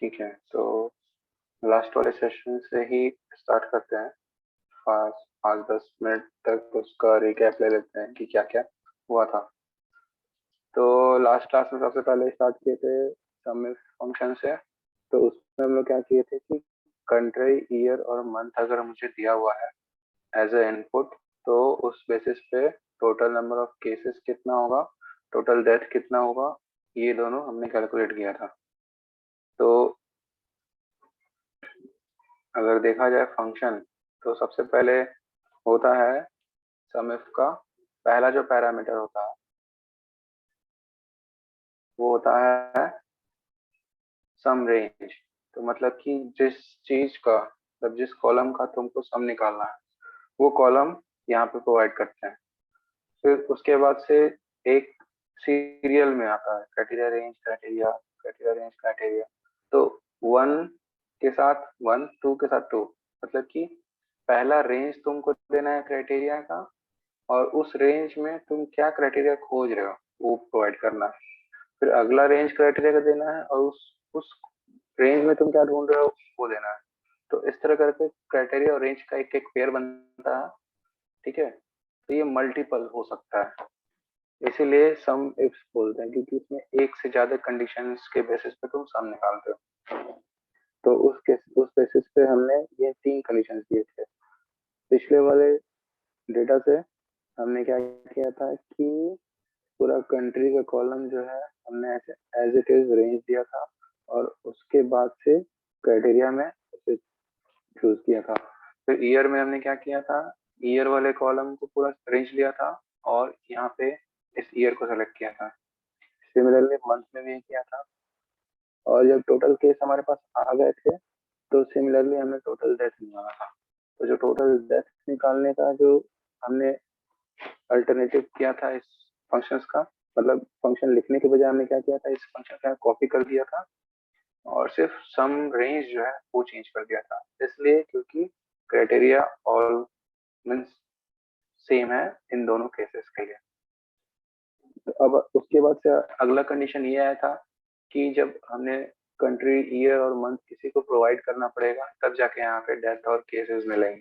ठीक है, तो लास्ट वाले सेशन से ही स्टार्ट करते हैं। 5-10 मिनट तक उसका रिकैप ले लेते हैं कि क्या क्या हुआ था। तो लास्ट क्लास में सबसे पहले स्टार्ट किए थे सम इफ फंक्शन से। तो उसमें हम लोग क्या किए थे कि कंट्री, ईयर और मंथ अगर मुझे दिया हुआ है एज ए इनपुट, तो उस बेसिस पे टोटल नंबर ऑफ केसेस कितना होगा, टोटल डेथ कितना होगा, ये दोनों हमने कैलकुलेट किया था। तो अगर देखा जाए फंक्शन, तो सबसे पहले होता है सम इफ का पहला जो पैरामीटर होता है वो होता है सम रेंज। तो मतलब कि जिस चीज का, मतलब जिस कॉलम का तुमको सम निकालना है वो कॉलम यहाँ पे प्रोवाइड करते हैं। फिर उसके बाद से एक सीरियल में आता है criteria range, criteria, criteria range, criteria. तो 1 के साथ 1, 2 के साथ 2, मतलब कि पहला रेंज तुमको देना है क्राइटेरिया का, और उस रेंज में तुम क्या क्राइटेरिया खोज रहे हो वो प्रोवाइड करना है। फिर अगला रेंज क्राइटेरिया का देना है, और उस रेंज में तुम क्या ढूंढ रहे हो वो देना है। तो इस तरह करके क्राइटेरिया और रेंज का एक एक पेयर बनता है। ठीक है, तो ये मल्टीपल हो सकता है, इसीलिए सम इफ्स बोलते हैं, क्योंकि इसमें एक से ज्यादा कंडीशंस के बेसिस पे तुम सम निकालते हो। तो उस बेसिस पे हमने ये 3 कंडीशंस दिए थे। पिछले वाले डेटा से हमने क्या किया था कि पूरा कंट्री का कॉलम जो है हमने ऐसे एज इट इज रेंज दिया था, और उसके बाद से क्राइटेरिया में उसे चूज किया था। फिर ईयर में हमने क्या किया था, ईयर वाले कॉलम को पूरा रेंज लिया था और यहाँ पे इस ईयर को सेलेक्ट किया था। सिमिलरली मंथ में भी किया था। और जब टोटल केस हमारे पास आ गए थे, तो सिमिलरली हमने टोटल डेथ निकाला था। तो जो टोटल डेथ निकालने का जो हमने अल्टरनेटिव किया था इस फंक्शंस का, मतलब फंक्शन लिखने के बजाय हमने क्या किया था, इस फंक्शन का कॉपी कर दिया था और सिर्फ सम रेंज जो है वो चेंज कर दिया था। इसलिए क्योंकि क्राइटेरिया ऑल मीन्स सेम है इन दोनों केसेस के लिए। तो अब उसके बाद से अगला कंडीशन ये आया था कि जब हमने कंट्री, ईयर और मंथ किसी को प्रोवाइड करना पड़ेगा, तब जाके यहाँ पे डेथ और केसेस मिलेंगे।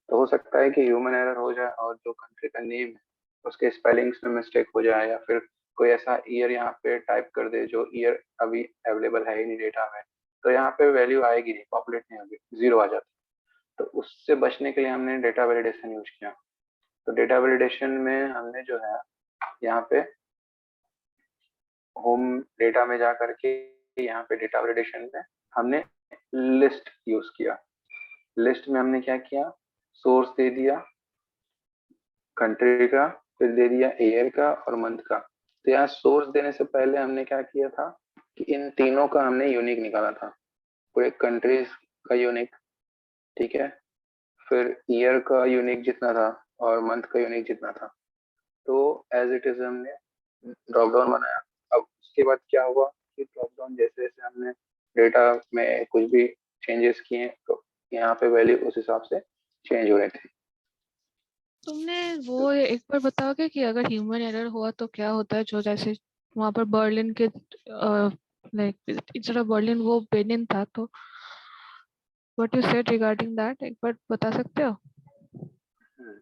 तो हो सकता है कि ह्यूमन एरर हो जाए और जो कंट्री का नेम है उसके स्पेलिंग्स में मिस्टेक हो जाए, या फिर कोई ऐसा ईयर यहाँ पे टाइप कर दे जो ईयर अभी अवेलेबल है ही नहीं डेटा में, तो यहाँ पे वैल्यू आएगी नहीं, पॉपुलेट नहीं होगी, जीरो आ जाता। तो उससे बचने के लिए हमने डेटा वैलिडेशन यूज किया। तो डेटा वैलिडेशन में हमने जो है यहाँ पे होम डेटा में जा करके यहाँ पे डेटा वैलिडेशन में हमने लिस्ट यूज किया। लिस्ट में हमने क्या किया, सोर्स दे दिया कंट्री का, फिर दे दिया ईयर का और मंथ का। तो यहाँ सोर्स देने से पहले हमने क्या किया था कि इन तीनों का हमने यूनिक निकाला था। पूरे कंट्रीज का यूनिक, ठीक है, फिर ईयर का यूनिक जितना था और मंथ का यूनिक जितना था। तो एज इट इज हमने ड्रॉप डाउन बनाया। अब उसके बाद क्या हुआ कि ड्रॉप डाउन जैसे जैसे हमने डेटा में कुछ भी चेंजेस किए, तो यहाँ पे वैल्यू उस हिसाब से चेंज हो रही थी। तुमने वो एक बार बताओगे कि अगर ह्यूमन एरर हुआ तो क्या होता है, जो जैसे वहां पर बर्लिन के लाइक इंस्टेड ऑफ बर्लिन वो बेनिन था, तो what you said regarding that, एक बार बता सकते हो? हम्म,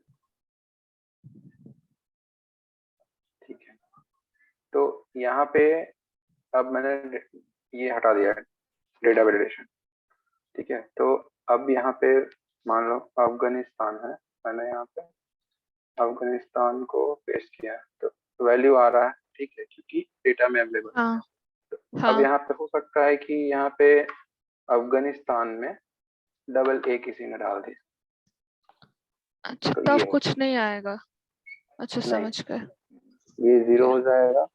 ठीक है, तो यहाँ पे अब मैंने ये हटा दिया है डेटा वैलिडेशन। ठीक है, तो अब यहाँ पे मान लो अफगानिस्तान है, मैंने यहाँ पे अफगानिस्तान को पेस्ट किया है, तो वैल्यू आ रहा है, ठीक है, क्योंकि डेटा में अवेलेबल है। हाँ तो अब हाँ। यहाँ पे हो सकता है कि यहाँ पे अफगानिस्तान में डबल ए किसी ने डाल दी, अच्छा, तो ये तब हो कुछ सकता नहीं आएगा। अच्छा, है। नहीं, समझ गए। ये जीरो ओके। हो जाएगा,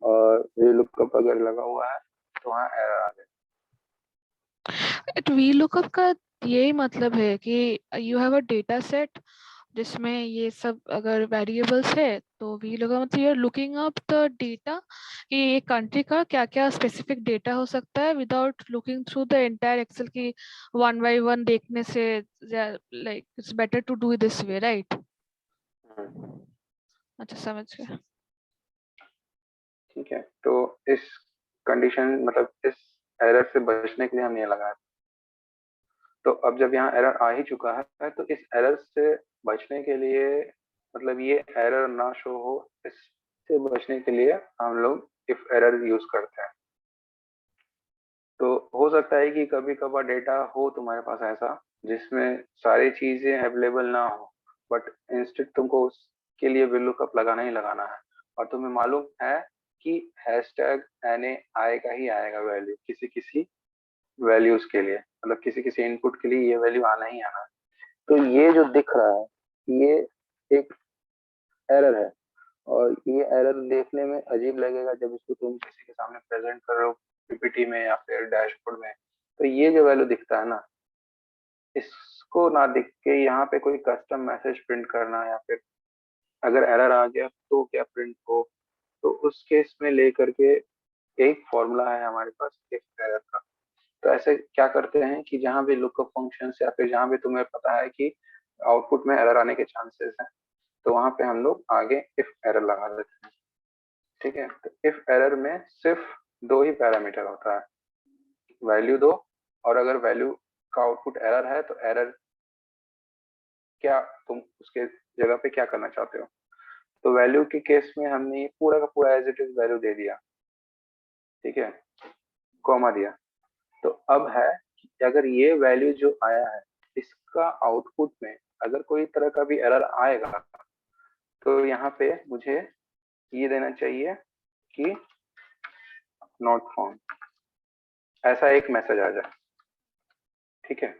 और ये लुकअप अगर लगा हुआ है तो वहाँ एरर आ जाएगा। वी लुकअप का यही मतलब है कि you have a data set जिसमें ये सब अगर वेरिएबल्स है, तो वी लुकअप मतलब you are looking up the data कि एक कंट्री का क्या क्या स्पेसिफिक डेटा हो सकता है without looking through the entire excel की वन बाय वन देखने से। Like it's better to do this way, right? Hmm, अच्छा, समझ गए। ठीक है, तो इस कंडीशन, मतलब इस एरर से बचने के लिए हमने ये लगाया। तो अब जब यहाँ एरर आ ही चुका है तो इस एरर से बचने के लिए, मतलब ये एरर ना शो हो, इससे बचने के लिए हम लोग इफ एरर यूज करते हैं। तो हो सकता है कि कभी कभार डेटा हो तुम्हारे पास ऐसा जिसमें सारी चीजें अवेलेबल ना हो, बट इंस्टेड तुमको उसके लिए VLOOKUP लगाना ही लगाना है, और तुम्हें मालूम है कि हैशटैग NA आएगा ही आएगा वैल्यू किसी किसी वैल्यूज के लिए, मतलब किसी किसी इनपुट के लिए ये वैल्यू आना ही आना है। तो ये जो दिख रहा है ये एक एरर है, और ये एरर देखने में अजीब लगेगा जब इसको तुम किसी के सामने प्रेजेंट कर रहे हो PPT में या फिर डैशबोर्ड में। तो ये जो वैल्यू दिखता है ना, इसको ना दिख के यहाँ पे कोई कस्टम मैसेज प्रिंट करना, या फिर अगर एरर आ गया तो क्या प्रिंट हो, तो उस केस में लेकर के एक फॉर्मूला है हमारे पास इफ एरर का। तो ऐसे क्या करते हैं कि जहां भी लुकअप फंक्शन या फिर जहां भी तुम्हें पता है कि आउटपुट में एरर आने के चांसेस हैं, तो वहां पे हम लोग आगे इफ एरर लगा देते हैं। ठीक है, तो इफ एरर में सिर्फ दो ही पैरामीटर होता है, वैल्यू दो, और अगर वैल्यू का आउटपुट एरर है तो एरर क्या, तुम उसके जगह पे क्या करना चाहते हो। तो वैल्यू के केस में हमने पूरा का पूरा एज इट इज वैल्यू दे दिया, ठीक है, कॉमा दिया। तो अब है कि अगर ये वैल्यू जो आया है इसका आउटपुट में अगर कोई तरह का भी एरर आएगा, तो यहाँ पे मुझे ये देना चाहिए कि नॉट फाउंड, ऐसा एक मैसेज आ जाए। ठीक है,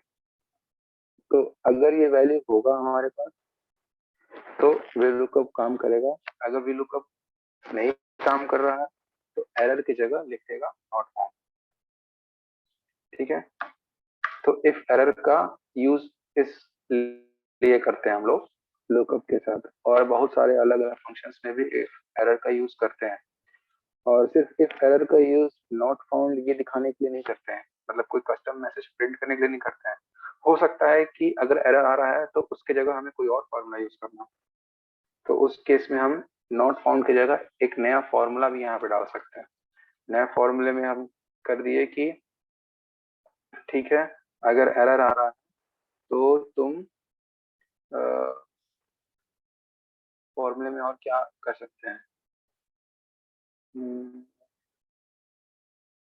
तो अगर ये वैल्यू होगा हमारे पास तो VLOOKUP काम करेगा, अगर VLOOKUP नहीं काम कर रहा है तो एरर की जगह लिख देगा नॉट फाउंड। ठीक है, तो इफ एरर का यूज इस लिए करते हैं हम लोग लुकअप के साथ, और बहुत सारे अलग अलग फंक्शंस में भी इफ एरर का यूज करते हैं। और सिर्फ इफ एरर का यूज नॉट फाउंड ये दिखाने के लिए नहीं करते हैं, मतलब कोई कस्टम मैसेज प्रिंट करने के लिए नहीं करते हैं। हो सकता है कि अगर एरर आ रहा है तो उसके जगह हमें कोई और फॉर्मूला यूज करना, तो उस केस में हम नॉट फाउंड की जगह एक नया फॉर्मूला भी यहाँ पे डाल सकते हैं। नए फॉर्मूले में हम कर दिए कि ठीक है, अगर एरर आ रहा है तो तुम फॉर्मूले में और क्या कर सकते हैं।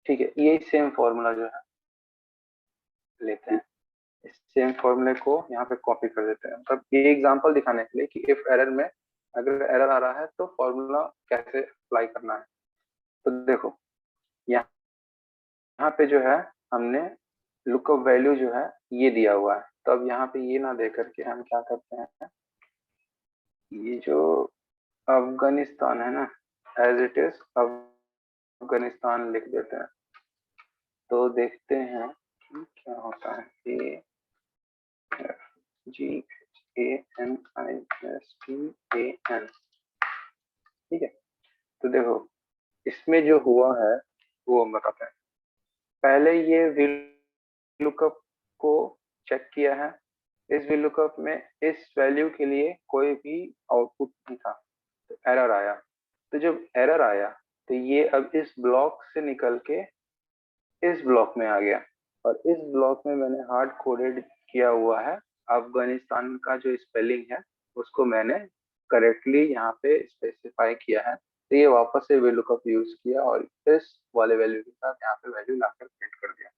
ठीक है, ये सेम फॉर्मूला जो है लेते हैं, इस सेम फॉर्मूले को यहाँ पे कॉपी कर देते हैं, मतलब ये एग्जांपल दिखाने के लिए कि इफ एरर में अगर एरर आ रहा है तो फॉर्मूला कैसे अप्लाई करना है। तो देखो यहाँ यहाँ पे जो है हमने लुकअप वैल्यू जो है ये दिया हुआ है, तो अब यहाँ पे ये ना दे करके हम क्या करते हैं, ये जो अफगानिस्तान है ना, एज इट इज अफगानिस्तान लिख देते हैं। तो देखते हैं कि क्या होता है। AFGANISTAN, ठीक है। तो देखो इसमें जो हुआ है वो हम बताते हैं। पहले ये VLOOKUP को चेक किया है, इस VLOOKUP में इस वैल्यू के लिए कोई भी आउटपुट नहीं था, तो एरर आया। तो जब एरर आया तो ये अब इस ब्लॉक से निकल के इस ब्लॉक में आ गया, और इस ब्लॉक में मैंने हार्ड कोडेड किया हुआ है अफगानिस्तान का जो स्पेलिंग है उसको मैंने करेक्टली यहाँ पे स्पेसिफाई किया है। तो ये वापस से VLOOKUP यूज किया और इस वाले वैल्यू के साथ यहाँ पे वैल्यू लाकर प्रिंट कर दिया।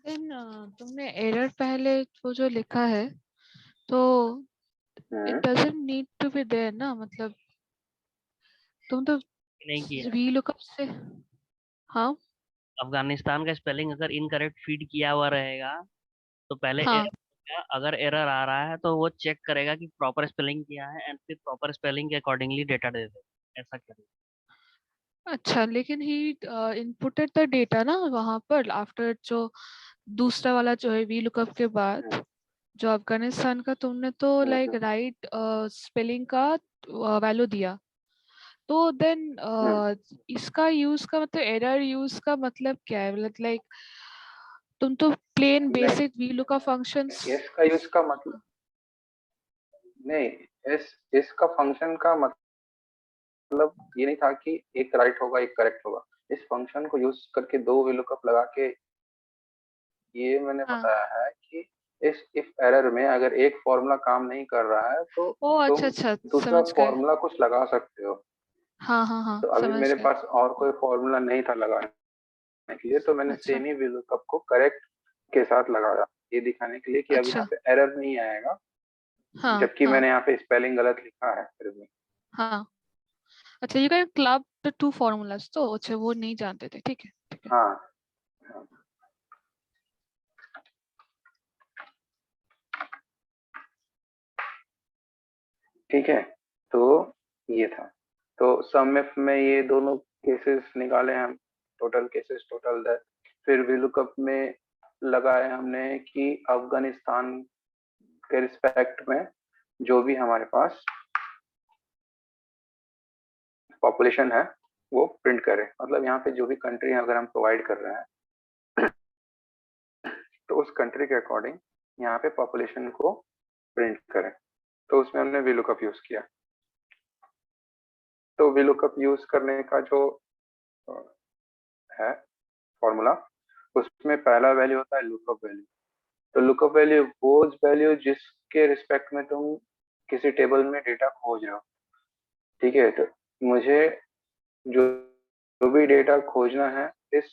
देन तुमने एरर पहले वो जो लिखा है तो it doesn't need to be there ना, मतलब तुम तो नहीं किया। VLOOKUP से, हाँ अफगानिस्तान का स्पेलिंग अगर इनकरेक्ट फीड किया हुआ रहेगा तो पहले हाँ एरर होगा, अगर एरर आ रहा है तो वो चेक करेगा कि प्रॉपर स्पेलिंग किया है एंड फिर प्रॉपर स्पेलिंग के अकॉर्डिंगली डेटा दे देगा, ऐसा करेगा। अच्छा, लेकिन ही इनपुटेड द डेटा ना वहां पर आफ्टर जो दूसरा वाला जो है VLOOKUP के बाद जो अफगानिस्तान का तुमने तो लाइक राइट स्पेलिंग का वैल्यू दिया, तो देन इसका यूज का मतलब एरर यूज का मतलब क्या है, मतलब लाइक तुम तो प्लेन बेसिक VLOOKUP फंक्शंस। इसका यूज का मतलब नहीं, इसका फंक्शन का मतलब ये नहीं था कि एक राइट होगा एक करेक्ट होगा। इस फंक्शन को यूज करके दो VLOOKUP लगा के ये मैंने हाँ बताया है कि इस इफ एरर में अगर एक फॉर्मूला काम नहीं कर रहा है तो ओ तुम अच्छा अच्छा, दूसरा समझ गए। फॉर्मूला कुछ लगा सकते हो। हाँ हाँ हाँ, तो अभी समझ मेरे गए। पास और कोई फॉर्मूला नहीं था लगाने के लिए, तो मैंने अच्छा सेम ही VLOOKUP को करेक्ट के साथ लगाया, ये दिखाने के लिए कि अब यहाँ अच्छा। पे एरर नहीं आएगा, हाँ जबकि हाँ मैंने यहाँ पे स्पेलिंग गलत लिखा है फिर भी। हाँ। अच्छा, you can club the two formulas, तो अच्छा वो नहीं जानते थे, ठीक है ठीक है। हाँ हाँ, ठीक है। तो ये था, तो सम इफ में ये दोनों केसेस निकाले हम, टोटल केसेस, टोटल दैट। फिर VLOOKUP में लगाए हमने कि अफगानिस्तान के रिस्पेक्ट में जो भी हमारे पास पॉपुलेशन है वो प्रिंट करे, मतलब यहाँ पे जो भी कंट्री अगर हम प्रोवाइड कर रहे हैं तो उस कंट्री के अकॉर्डिंग यहाँ पे पॉपुलेशन को प्रिंट करें। तो उसमें हमने VLOOKUP यूज किया। तो VLOOKUP यूज करने का जो है फॉर्मूला, उसमें पहला वैल्यू होता है लुकअप वैल्यू। तो लुकअप वैल्यू वो वैल्यू जिसके रिस्पेक्ट में तुम किसी टेबल में डेटा खोज रहे हो, ठीक है। तो मुझे जो जो भी डेटा खोजना है इस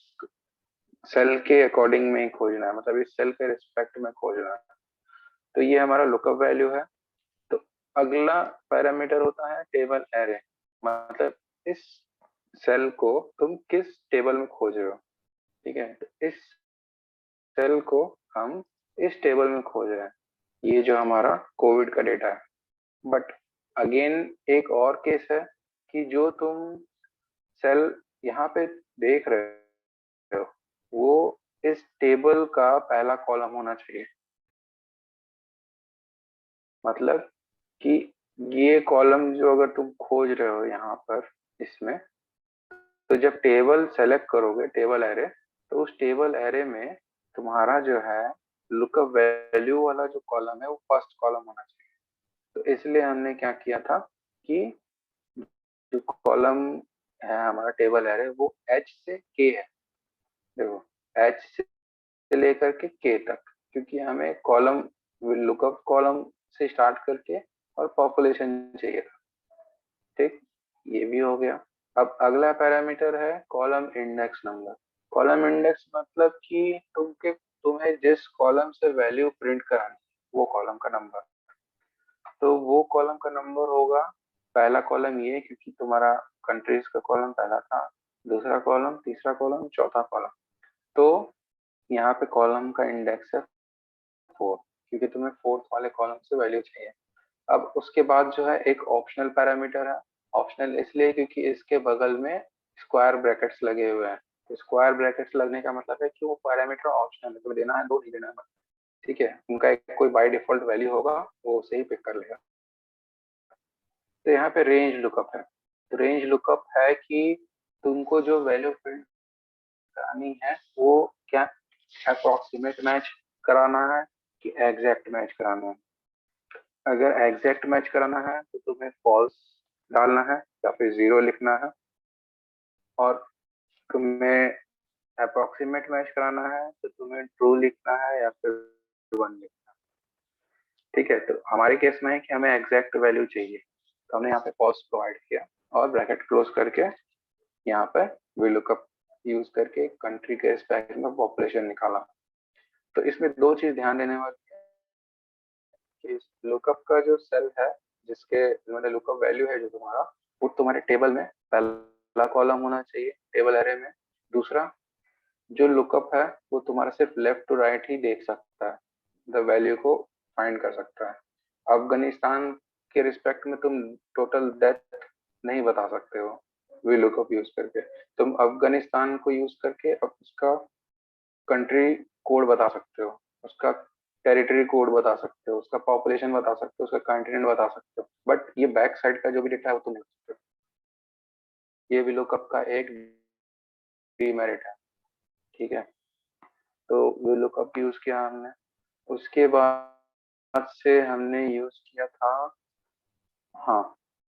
सेल के अकॉर्डिंग में ही खोजना है, मतलब इस सेल के रिस्पेक्ट में खोजना है। तो ये हमारा लुकअप वैल्यू है। तो अगला पैरामीटर होता है टेबल एरे, मतलब इस सेल को तुम किस टेबल में खोज रहे हो, ठीक है। तो इस सेल को हम इस टेबल में खोज रहे हैं, ये जो हमारा कोविड का डेटा है। बट अगेन एक और केस है कि जो तुम सेल यहाँ पे देख रहे हो वो इस टेबल का पहला कॉलम होना चाहिए, मतलब कि ये कॉलम जो अगर तुम खोज रहे हो यहाँ पर इसमें, तो जब टेबल सेलेक्ट करोगे टेबल एरे, तो उस टेबल एरे में तुम्हारा जो है लुकअप वैल्यू वाला जो कॉलम है वो फर्स्ट कॉलम होना चाहिए। तो इसलिए हमने क्या किया था कि जो कॉलम है हमारा टेबल एरे वो एच से के है, देखो एच से लेकर के के तक, क्योंकि हमें कॉलम लुकअप कॉलम से स्टार्ट करके और पॉपुलेशन चाहिए था, ठीक। ये भी हो गया। अब अगला पैरामीटर है column index number. Column index मतलब कि तुम्हें जिस कॉलम से वैल्यू प्रिंट करानी वो कॉलम का नंबर। तो वो कॉलम का नंबर होगा, पहला कॉलम ये क्योंकि तुम्हारा कंट्रीज का कॉलम पहला था, दूसरा कॉलम, तीसरा कॉलम, चौथा कॉलम। तो यहाँ पे कॉलम का इंडेक्स है 4, क्योंकि तुम्हें फोर्थ वाले कॉलम से वैल्यू चाहिए। अब उसके बाद जो है एक ऑप्शनल पैरामीटर है। ऑप्शनल इसलिए क्योंकि इसके बगल में स्क्वायर ब्रैकेट्स लगे हुए हैं। तो स्क्वायर ब्रैकेट्स लगने का मतलब है कि वो पैरामीटर ऑप्शनल है, तुम्हें देना है दो, नहीं देना है, ठीक है। उनका एक कोई बाय डिफॉल्ट वैल्यू होगा, वो उसे ही पिक कर लेगा। तो यहाँ पे रेंज लुकअप है। तो रेंज लुकअप है कि तुमको जो वैल्यू प्रिंट करानी है वो क्या अप्रोक्सीमेट मैच कराना है कि एग्जैक्ट मैच कराना है। अगर एग्जैक्ट मैच कराना है तो तुम्हें फॉल्स डालना है या फिर जीरो लिखना है, और तुम्हें अप्रोक्सीमेट मैच कराना है तो तुम्हें ट्रू लिखना है या फिर वन लिखना है, ठीक है। तो हमारे केस में है कि हमें एग्जैक्ट वैल्यू चाहिए, तो हमने यहाँ पे फॉल्स प्रोवाइड किया और ब्रैकेट क्लोज करके यहाँ पे VLOOKUP यूज करके कंट्री के रिस्पेक्ट में पॉपुलेशन निकाला। तो इसमें दो चीज ध्यान देने वाली है कि इस लुकअप का जो सेल है, जिसके मतलब लुकअप वैल्यू है जो तुम्हारा, वो तुम्हारे टेबल में पहला कॉलम होना चाहिए टेबल एरे में। दूसरा, जो लुकअप है वो तुम्हारा सिर्फ लेफ्ट टू राइट ही देख सकता है, द वैल्यू को फाइंड कर सकता है। अफगानिस्तान के रिस्पेक्ट में तुम टोटल डेथ नहीं बता सकते हो VLOOKUP यूज करके। तुम अफगानिस्तान को यूज करके अब उसका कंट्री कोड बता सकते हो, उसका टेरिटरी कोड बता सकते हो, उसका पॉपुलेशन बता सकते हो, उसका कॉन्टिनेंट बता सकते हो, बट ये बैक साइड का जो भी डेटा है वो तुम नहीं बता सकते। ये VLOOKUP का एक डीमेरिट है, ठीक है। तो VLOOKUP यूज किया हमने। उसके बाद से हमने यूज किया था, हाँ,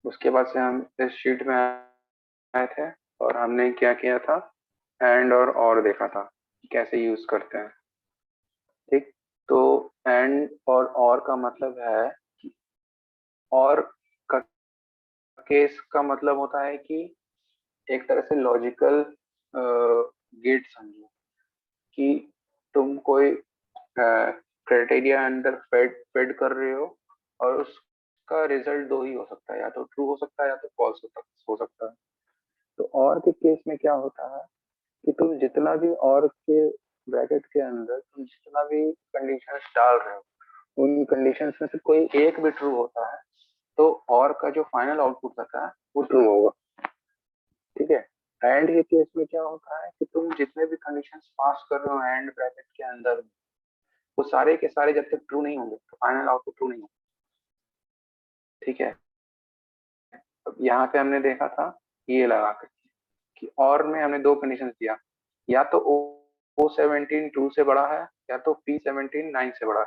उसके बाद से हम इस शीट में आए थे और हमने क्या किया था, एंड और देखा था कैसे यूज करते हैं। ठीक, तो एंड और का मतलब है कि और का केस का मतलब होता है कि एक तरह से लॉजिकल गेट समझो कि तुम कोई क्राइटेरिया अंदर फेड कर रहे हो और उसका रिजल्ट दो ही हो सकता है, या तो ट्रू हो सकता है या तो फॉल्स हो सकता है। तो और के केस में क्या होता है कि तुम जितना भी और के ब्रैकेट के अंदर तुम जितना भी कंडीशंस डाल रहे हो, उन कंडीशंस में से कोई एक भी ट्रू होता है तो और का जो फाइनल आउटपुट रहता है वो ट्रू होगा। ठीक है, एंड के केस में क्या होता है कि तुम जितने भी कंडीशंस पास कर रहे हो एंड ब्रैकेट के अंदर, वो सारे के सारे जब तक ट्रू नहीं होंगे तो फाइनल आउटपुट ट्रू नहीं होगा। ठीक है, अब यहाँ पे हमने देखा था ये लगा कर कि और में हमने दो कंडीशन दिया, या तो O17 2 से बड़ा है या तो P17 9 से बड़ा है।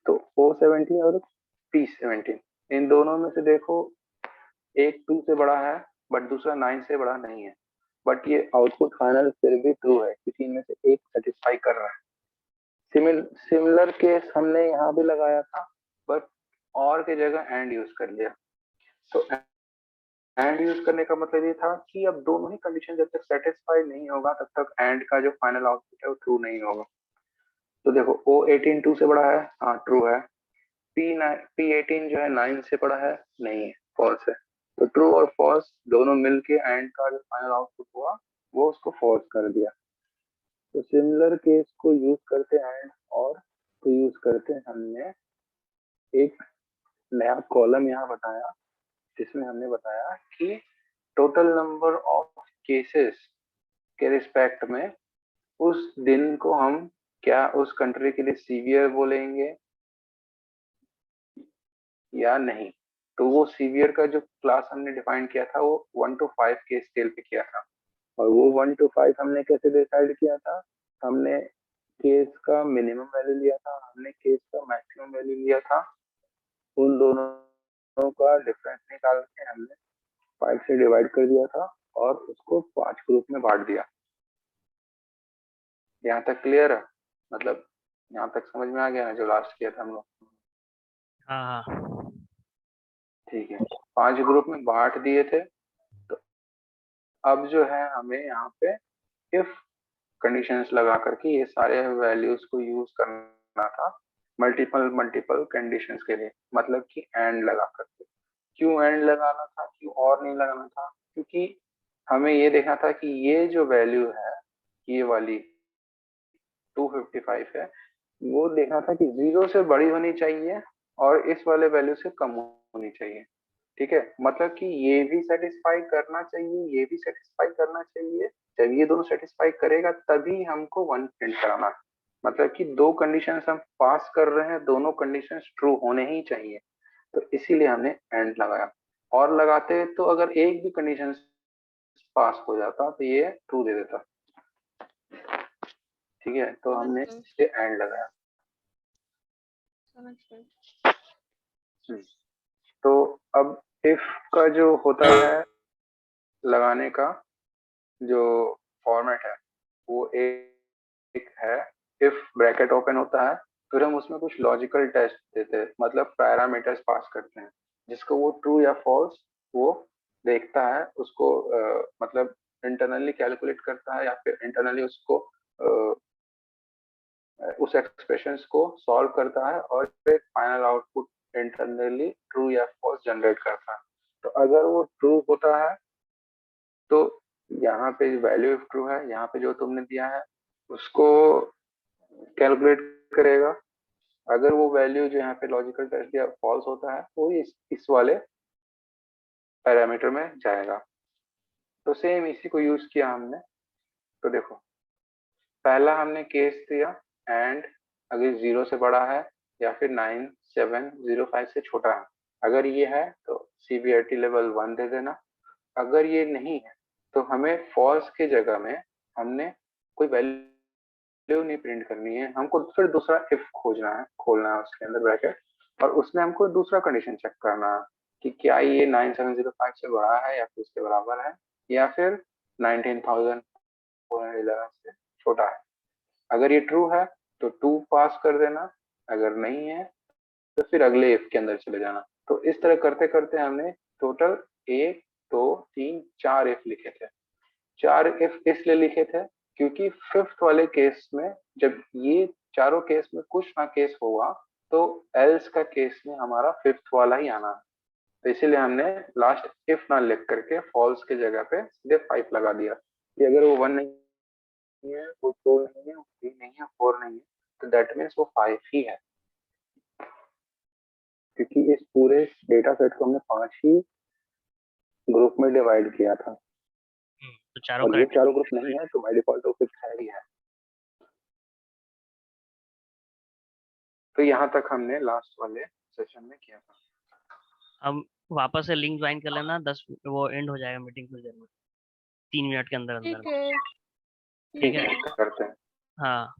तो O17 और P17 इन दोनों में से देखो, एक 2 से बड़ा है बट दूसरा 9 से बड़ा नहीं है, बट ये आउटपुट फाइनल फिर भी ट्रू है किसी इनमें से एक सेटिस्फाई कर रहा है। सिमिलर केस हमने यहाँ भी लगाया था, बट और की जगह एंड यूज कर लिया। तो एंड यूज करने का मतलब ये था कि अब दोनों ही कंडीशन जब तक सेटिस्फाई नहीं होगा तब तक एंड का जो फाइनल आउटपुट है वो ट्रू नहीं होगा। तो देखो O18 2 से बड़ा है, हाँ ट्रू है। P18 जो है 9 से बड़ा है, नहीं है, फॉल्स है। तो ट्रू और फॉल्स दोनों मिलके एंड का जो फाइनल आउटपुट हुआ वो उसको फॉल्स कर दिया। तो सिमिलर केस को यूज करते एंड और को यूज करते हमने एक नया कॉलम यहाँ बताया जिसमें हमने बताया कि टोटल नंबर ऑफ केसेस के रिस्पेक्ट में उस दिन को हम क्या उस कंट्री के लिए सीवियर बोलेंगे या नहीं। तो वो सीवियर का जो क्लास हमने डिफाइन किया था वो 1 to 5 के स्केल पे किया था, और वो 1 to 5 हमने कैसे डिसाइड किया था, हमने केस का मिनिमम वैल्यू लिया था, हमने केस का मैक्सिमम वैल्यू लिया था, उन दोनों का डिफरेंस निकाल के हमने 5 से डिवाइड कर दिया था और उसको 5 ग्रुप में बांट दिया। यहाँ तक क्लियर है? मतलब यहाँ तक समझ में आ गया है जो लास्ट किया था हम लोग? हाँ हाँ ठीक है, 5 ग्रुप में बांट दिए थे। तो अब जो है हमें यहाँ पे इफ कंडीशंस लगा करके ये सारे वैल्यूज को यूज करना था मल्टीपल मल्टीपल कंडीशंस के लिए, मतलब कि एंड लगा करके। क्यों एंड लगाना था, क्यों और नहीं लगाना था? क्योंकि हमें ये देखना था कि ये जो वैल्यू है, ये वाली 255 है, वो देखना था कि 0 से बड़ी होनी चाहिए और इस वाले वैल्यू से कम होनी चाहिए। ठीक है, मतलब कि ये भी सेटिस्फाई करना चाहिए, ये भी सेटिस्फाई करना चाहिए। जब ये दोनों सेटिस्फाई करेगा तभी हमको 1 प्रिंट कराना है। मतलब कि दो कंडीशंस हम पास कर रहे हैं, दोनों कंडीशंस ट्रू होने ही चाहिए, तो इसीलिए हमने एंड लगाया। और लगाते तो अगर एक भी कंडीशन पास हो जाता तो ये ट्रू दे देता। ठीक है, तो समझ हमने गए इसलिए एंड लगाया। समझ गए। हम्म, तो अब इफ का जो होता है लगाने का जो फॉर्मेट है वो एक है, इफ ब्रैकेट ओपन होता है फिर हम उसमें कुछ लॉजिकल टेस्ट देते हैं, मतलब पैरामीटर्स पास करते हैं जिसको वो ट्रू या फॉल्स वो देखता है, उसको मतलब इंटरनली कैलकुलेट करता है या फिर इंटरनली उसको उस एक्सप्रेशंस को सॉल्व करता है और फिर फाइनल आउटपुट इंटरनली ट्रू या फॉल्स जनरेट करता है। तो अगर वो ट्रू होता है तो यहाँ पे वैल्यू इफ ट्रू है, यहाँ पे जो तुमने दिया है उसको कैलकुलेट करेगा। अगर वो वैल्यू जो यहाँ पे लॉजिकल टेस्ट दिया फॉल्स होता है वो इस वाले पैरामीटर में जाएगा। तो सेम इसी को यूज किया हमने। तो देखो पहला हमने केस दिया एंड अगर 0 से बड़ा है या फिर 9705 से छोटा है, अगर ये है तो सीवीआरटी लेवल 1 दे देना। अगर ये नहीं है तो हमें फॉल्स की जगह में हमने कोई वैल्यू नहीं प्रिंट करनी है, हमको फिर दूसरा इफ खोलना है उसके अंदर ब्रैकेट, और उसमें हमको दूसरा कंडीशन चेक करना है कि क्या ये 9705 से बड़ा है या फिर उसके बराबर है, या फिर 19,411 से छोटा है। अगर ये ट्रू है तो 2 पास कर देना, अगर नहीं है तो फिर अगले इफ के अंदर चले जाना। तो इस तरह करते करते हमने टोटल 1 2 3 4 इफ लिखे थे। 4 इफ इसलिए लिखे थे क्योंकि फिफ्थ वाले केस में जब ये चारों केस में कुछ ना केस होगा तो एल्स का केस में हमारा फिफ्थ वाला ही आना है। तो इसीलिए हमने लास्ट इफ ना लिख करके फॉल्स की जगह पे सीधे 5 लगा दिया कि अगर वो 1 नहीं है, वो 2 नहीं है, वो 3 नहीं है, 4 नहीं है, तो दैट मीन्स वो 5 ही है, क्योंकि इस पूरे डेटा सेट को हमने 5 ही ग्रुप में डिवाइड किया था तो चारों और ये करेक्ट। चारों ग्रुप नहीं है तो बाय डिफॉल्ट वो फिक्स है ही है। तो यहाँ तक हमने लास्ट वाले सेशन में किया था। अब वापस से लिंक ज्वाइन कर लेना, 10 वो एंड हो जाएगा मीटिंग कुछ देर में, 3 मिनट के अंदर ठीक अंदर। है ठीक है। करते हैं। हाँ